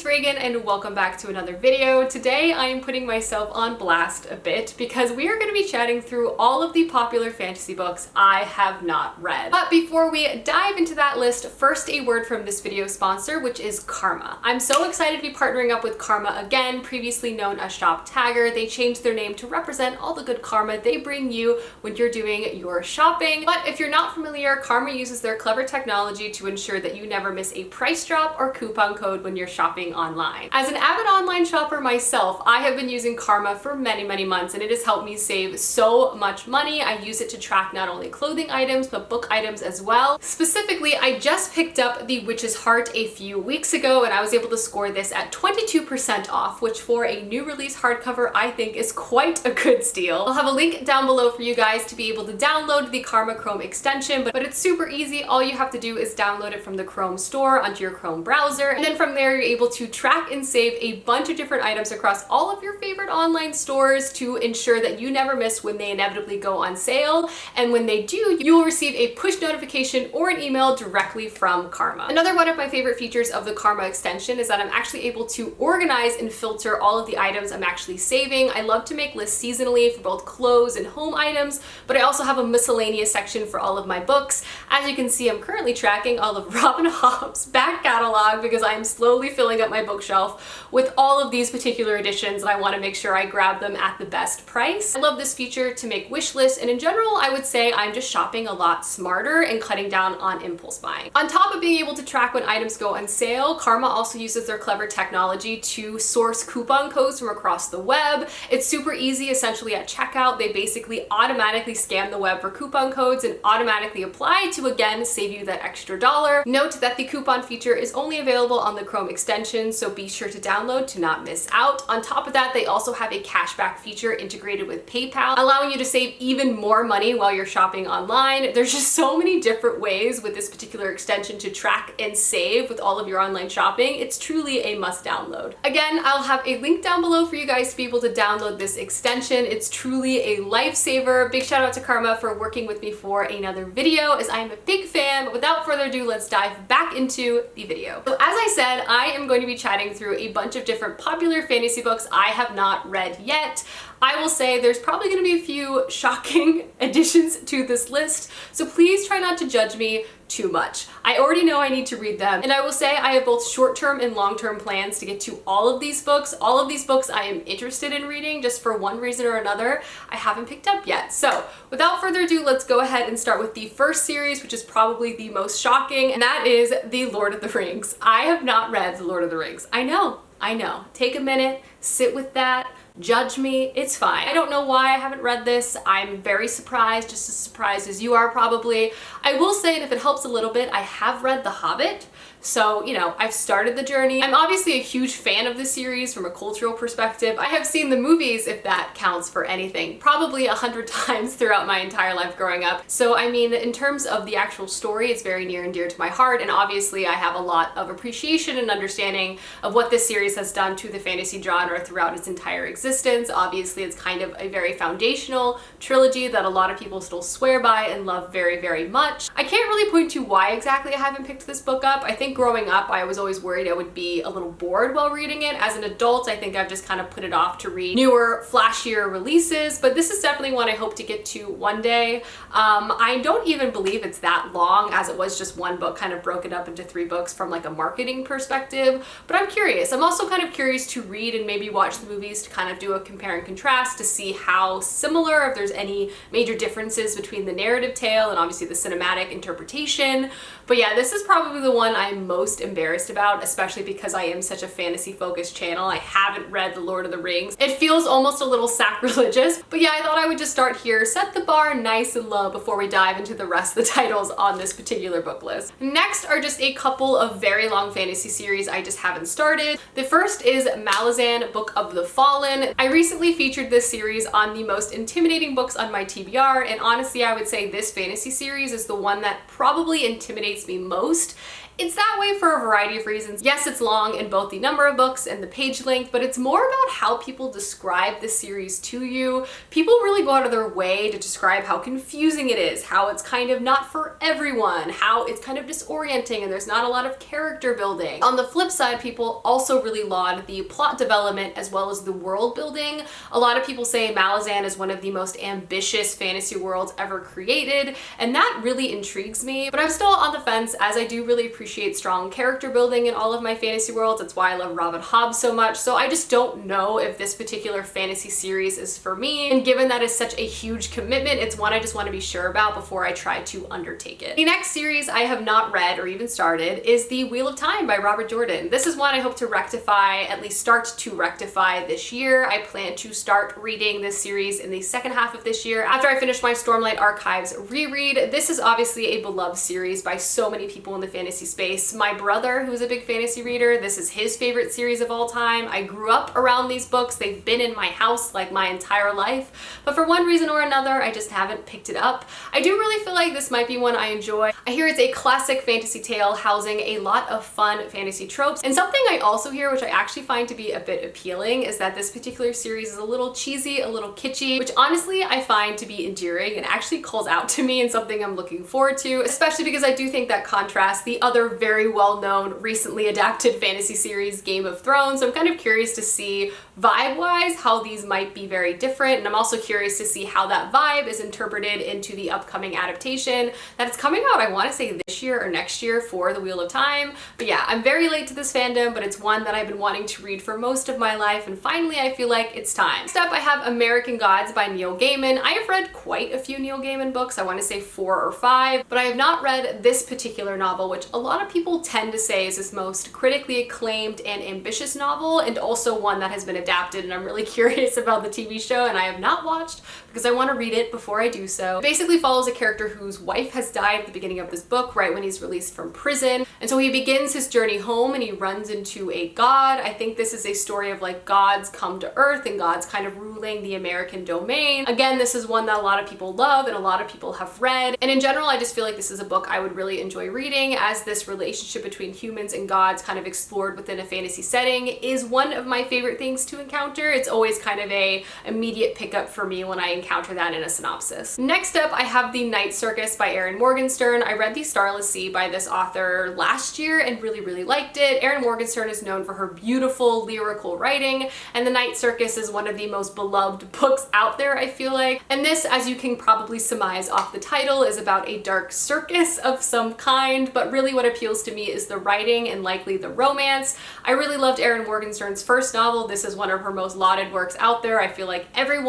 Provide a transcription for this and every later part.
it's Reagan and welcome back to another video. Today I am putting myself on blast a bit because we are going to be chatting through all of the popular fantasy books I have not read. But before we dive into that list, first a word from this video sponsor, which is Karma. I'm so excited to be partnering up with Karma again, previously known as Shop Tagger. They changed their name to represent all the good karma they bring you when you're doing your shopping. But if you're not familiar, Karma uses their clever technology to ensure that you never miss a price drop or coupon code when you're shopping online. As an avid online shopper myself, I have been using Karma for many months and it has helped me save so much money. I use it to track not only clothing items but book items as well. Specifically, I just picked up The Witch's Heart a few weeks ago and I was able to score this at 22% off, which for a new release hardcover I think is quite a good steal. I'll have a link down below for you guys to be able to download the Karma Chrome extension, but it's super easy. All you have to do is download it from the Chrome store onto your Chrome browser, and then from there you're able to track and save a bunch of different items across all of your favorite online stores to ensure that you never miss when they inevitably go on sale. And when they do, you will receive a push notification or an email directly from Karma. Another one of my favorite features of the Karma extension is that I'm actually able to organize and filter all of the items I'm actually saving. I love to make lists seasonally for both clothes and home items, but I also have a miscellaneous section for all of my books. As you can see, I'm currently tracking all of Robin Hobb's back catalog because I'm slowly filling up my bookshelf with all of these particular editions and I want to make sure I grab them at the best price. I love this feature to make wish lists, and in general I would say I'm just shopping a lot smarter and cutting down on impulse buying. On top of being able to track when items go on sale, Karma also uses their clever technology to source coupon codes from across the web. It's super easy. Essentially at checkout they basically automatically scan the web for coupon codes and automatically apply to again save you that extra dollar. Note that the coupon feature is only available on the Chrome extension, so be sure to download to not miss out. On top of that, they also have a cashback feature integrated with PayPal, allowing you to save even more money while you're shopping online. There's just so many different ways with this particular extension to track and save with all of your online shopping. It's truly a must download. Again, I'll have a link down below for you guys to be able to download this extension. It's truly a lifesaver. Big shout out to Karma for working with me for another video, as I am a big fan. But without further ado, let's dive back into the video. So as I said, I am going to be chatting through a bunch of different popular fantasy books I have not read yet. I will say there's probably going to be a few shocking additions to this list, so please try not to judge me too much. I already know I need to read them, and I will say I have both short-term and long-term plans to get to all of these books. All of these books I am interested in reading, just for one reason or another I haven't picked up yet. So without further ado, let's go ahead and start with the first series, which is probably the most shocking, and that is The Lord of the Rings. I have not read The Lord of the Rings. I know. Take a minute, sit with that. Judge me, it's fine. I don't know why I haven't read this. I'm very surprised, just as surprised as you are probably. I will say, and if it helps a little bit, I have read The Hobbit. So, you know, I've started the journey. I'm obviously a huge fan of the series from a cultural perspective. I have seen the movies, if that counts for anything, probably 100 times throughout my entire life growing up. So, I mean, in terms of the actual story, it's very near and dear to my heart, and obviously I have a lot of appreciation and understanding of what this series has done to the fantasy genre throughout its entire existence. Obviously, it's kind of a very foundational trilogy that a lot of people still swear by and love very much. I can't really point to why exactly I haven't picked this book up. I think growing up, I was always worried I would be a little bored while reading it. As an adult, I think I've just kind of put it off to read newer, flashier releases, but this is definitely one I hope to get to one day. I don't even believe it's that long, as it was just one book kind of broken up into 3 books from like a marketing perspective, but I'm curious. I'm also kind of curious to read and maybe watch the movies to kind of do a compare and contrast to see how similar, if there's any major differences between the narrative tale and obviously the cinematic interpretation. But yeah, this is probably the one I'm most embarrassed about, especially because I am such a fantasy focused channel. I haven't read The Lord of the Rings. It feels almost a little sacrilegious, but yeah, I thought I would just start here, set the bar nice and low before we dive into the rest of the titles on this particular book list. Next are just a couple of very long fantasy series I just haven't started. The first is Malazan, Book of the Fallen. I recently featured this series on the most intimidating books on my TBR, and honestly I would say this fantasy series is the one that probably intimidates me most. It It's that way for a variety of reasons. Yes, it's long in both the number of books and the page length, but it's more about how people describe the series to you. People really go out of their way to describe how confusing it is, how it's kind of not for everyone, how it's kind of disorienting and there's not a lot of character building. On the flip side, people also really laud the plot development as well as the world building. A lot of people say Malazan is one of the most ambitious fantasy worlds ever created, and that really intrigues me, but I'm still on the fence as I do really appreciate strong character building in all of my fantasy worlds. That's why I love Robin Hobb so much, so I just don't know if this particular fantasy series is for me, and given that is such a huge commitment, it's one I just want to be sure about before I try to undertake it. The next series I have not read or even started is The Wheel of Time by Robert Jordan. This is one I hope to rectify, at least start to rectify this year. I plan to start reading this series in the second half of this year after I finish my Stormlight Archives reread. This is obviously a beloved series by so many people in the fantasy space. My brother, who's a big fantasy reader, this is his favorite series of all time. I grew up around these books. They've been in my house like my entire life, but for one reason or another, I just haven't picked it up. I do really feel like this might be one I enjoy. I hear it's a classic fantasy tale housing a lot of fun fantasy tropes, and something I also hear, which I actually find to be a bit appealing, is that this particular series is a little cheesy, a little kitschy, which honestly I find to be endearing and actually calls out to me and something I'm looking forward to, especially because I do think that contrasts the other very well-known recently adapted fantasy series, Game of Thrones. So I'm kind of curious to see vibe-wise how these might be very different, and I'm also curious to see how that vibe is interpreted into the upcoming adaptation that is coming out, I want to say this year or next year, for The Wheel of Time. But yeah, I'm very late to this fandom, but it's one that I've been wanting to read for most of my life, and finally I feel like it's time. Next up, I have American Gods by Neil Gaiman. I have read quite a few Neil Gaiman books, I want to say 4 or 5, but I have not read this particular novel, which a lot of people tend to say is his most critically acclaimed and ambitious novel, and also one that has been adapted, and I'm really curious about the TV show, and I have not watched because I want to read it before I do so. It basically follows a character whose wife has died at the beginning of this book, right when he's released from prison, and so he begins his journey home and he runs into a god. I think this is a story of like gods come to earth and gods kind of ruling the American domain. Again, this is one that a lot of people love and a lot of people have read, and in general I just feel like this is a book I would really enjoy reading, as this relationship between humans and gods kind of explored within a fantasy setting is one of my favorite things to encounter. It's always kind of a immediate pickup for me when I encounter that in a synopsis. Next up, I have The Night Circus by Erin Morgenstern. I read The Starless Sea by this author last year and really liked it. Erin Morgenstern is known for her beautiful lyrical writing, and The Night Circus is one of the most beloved books out there, I feel like. And this, as you can probably surmise off the title, is about a dark circus of some kind, but really what appeals to me is the writing and likely the romance. I really loved Erin Morgenstern's first novel. This is one of her most lauded works out there. I feel like every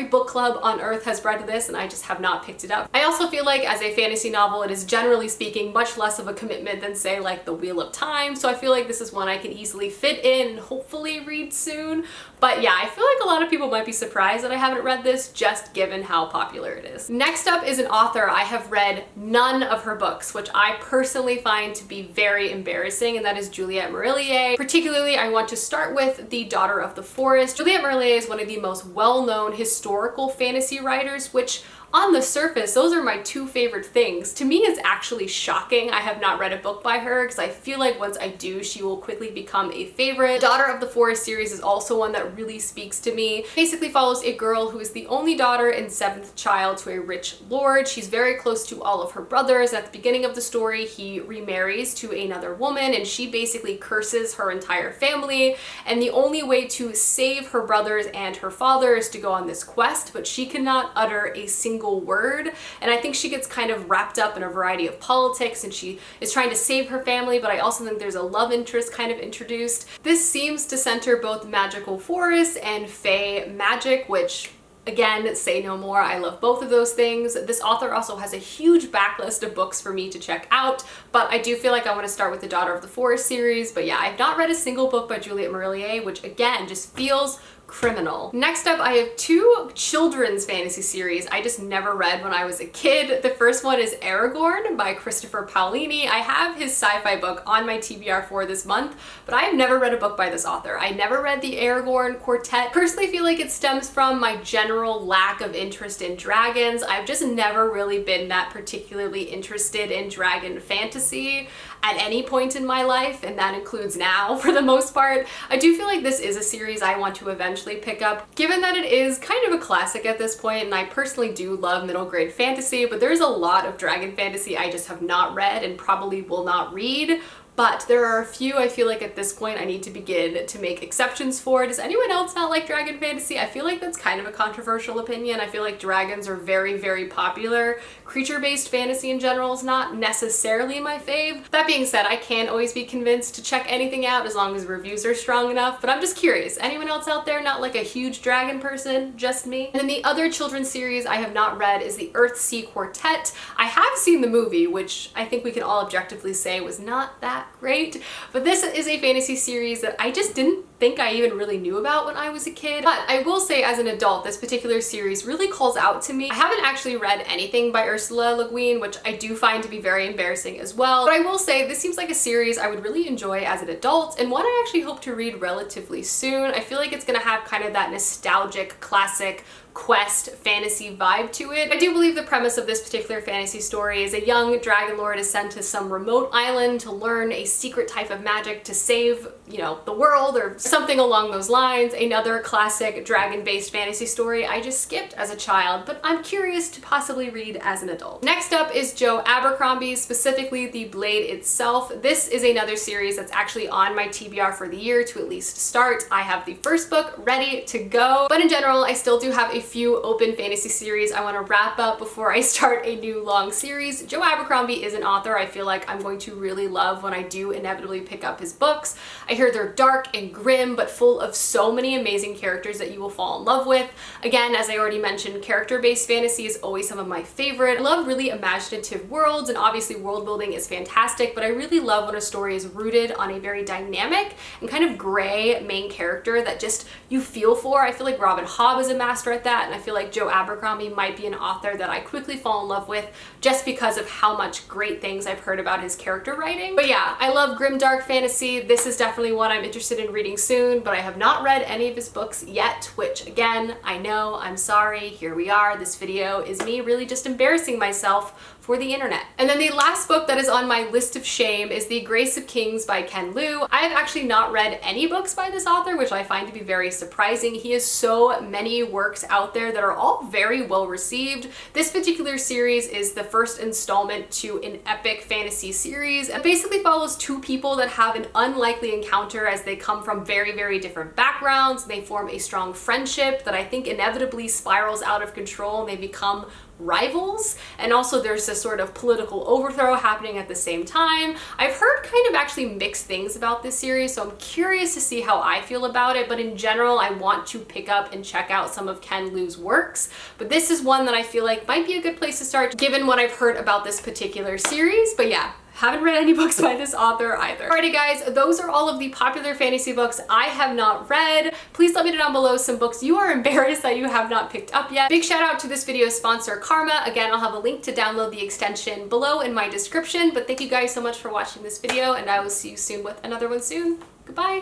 book club on earth has read this, and I just have not picked it up. I also feel like as a fantasy novel, it is generally speaking much less of a commitment than say like The Wheel of Time, so I feel like this is one I can easily fit in and hopefully read soon. But yeah, I feel like a lot of people might be surprised that I haven't read this, just given how popular it is. Next up is an author I have read none of her books, which I personally find to be very embarrassing, and that is Juliette Marillier. Particularly, I want to start with The Daughter of the Forest. Juliette Marillier is one of the most well-known historical fantasy writers, which on the surface, those are my two favorite things. To me, it's actually shocking I have not read a book by her, because I feel like once I do, she will quickly become a favorite. Daughter of the Forest series is also one that really speaks to me. It basically follows a girl who is the only daughter and 7th child to a rich lord. She's very close to all of her brothers. At the beginning of the story, he remarries to another woman, and she basically curses her entire family, and the only way to save her brothers and her father is to go on this quest, but she cannot utter a single word, and I think she gets kind of wrapped up in a variety of politics, and she is trying to save her family, but I also think there's a love interest kind of introduced. This seems to center both magical forests and fae magic, which again, say no more. I love both of those things. This author also has a huge backlist of books for me to check out, but I do feel like I want to start with the Daughter of the Forest series. But yeah, I've not read a single book by Juliette Marillier, which again just feels criminal. Next up, I have 2 children's fantasy series I just never read when I was a kid. The first one is Aragorn by Christopher Paolini. I have his sci-fi book on my TBR for this month, but I have never read a book by this author. I never read the Aragorn Quartet. Personally, feel like it stems from my general lack of interest in dragons. I've just never really been that particularly interested in dragon fantasy. at any point in my life, and that includes now for the most part. I do feel like this is a series I want to eventually pick up, given that it is kind of a classic at this point, and I personally do love middle grade fantasy, but there's a lot of dragon fantasy I just have not read and probably will not read. But there are a few I feel like at this point I need to begin to make exceptions for. Does anyone else not like dragon fantasy? I feel like that's kind of a controversial opinion. I feel like dragons are very, very popular. Creature-based fantasy in general is not necessarily my fave. That being said, I can't always be convinced to check anything out as long as reviews are strong enough, but I'm just curious. Anyone else out there not like a huge dragon person? Just me? And then the other children's series I have not read is the Earthsea Quartet. I have seen the movie, which I think we can all objectively say was not that great, but this is a fantasy series that I just didn't think I even really knew about when I was a kid. But I will say as an adult, this particular series really calls out to me. I haven't actually read anything by Ursula Le Guin, which I do find to be very embarrassing as well. But I will say this seems like a series I would really enjoy as an adult, and one I actually hope to read relatively soon. I feel like it's gonna have kind of that nostalgic, classic quest fantasy vibe to it. I do believe the premise of this particular fantasy story is a young dragon lord is sent to some remote island to learn a secret type of magic to save, you know, the world or something along those lines. Another classic dragon-based fantasy story I just skipped as a child, but I'm curious to possibly read as an adult. Next up is Joe Abercrombie, specifically The Blade Itself. This is another series that's actually on my TBR for the year to at least start. I have the first book ready to go, but in general, I still do have a few open fantasy series I want to wrap up before I start a new long series. Joe Abercrombie is an author I feel like I'm going to really love when I do inevitably pick up his books. I hear they're dark and grim, but full of so many amazing characters that you will fall in love with. Again, as I already mentioned, character-based fantasy is always some of my favorite. I love really imaginative worlds, and obviously world building is fantastic, but I really love when a story is rooted on a very dynamic and kind of gray main character that just you feel for. I feel like Robin Hobb is a master at that, and I feel like Joe Abercrombie might be an author that I quickly fall in love with just because of how much great things I've heard about his character writing. But yeah, I love grim dark fantasy. This is definitely one I'm interested in reading soon, but I have not read any of his books yet, which again, I know, I'm sorry, here we are. This video is me really just embarrassing myself for the internet. And then the last book that is on my list of shame is The Grace of Kings by Ken Liu. I have actually not read any books by this author, which I find to be very surprising. He has so many works out there that are all very well received. This particular series is the first installment to an epic fantasy series and basically follows two people that have an unlikely encounter as they come from very, very different backgrounds. They form a strong friendship that I think inevitably spirals out of control and they become rivals, and also there's this sort of political overthrow happening at the same time. I've heard kind of actually mixed things about this series, so I'm curious to see how I feel about it, but in general I want to pick up and check out some of Ken Liu's works, but this is one that I feel like might be a good place to start given what I've heard about this particular series. But yeah, haven't read any books by this author either. Alrighty guys, those are all of the popular fantasy books I have not read. Please let me know down below some books you are embarrassed that you have not picked up yet. Big shout out to this video's sponsor, Karma. Again, I'll have a link to download the extension below in my description, but thank you guys so much for watching this video, and I will see you soon with another one soon. Goodbye.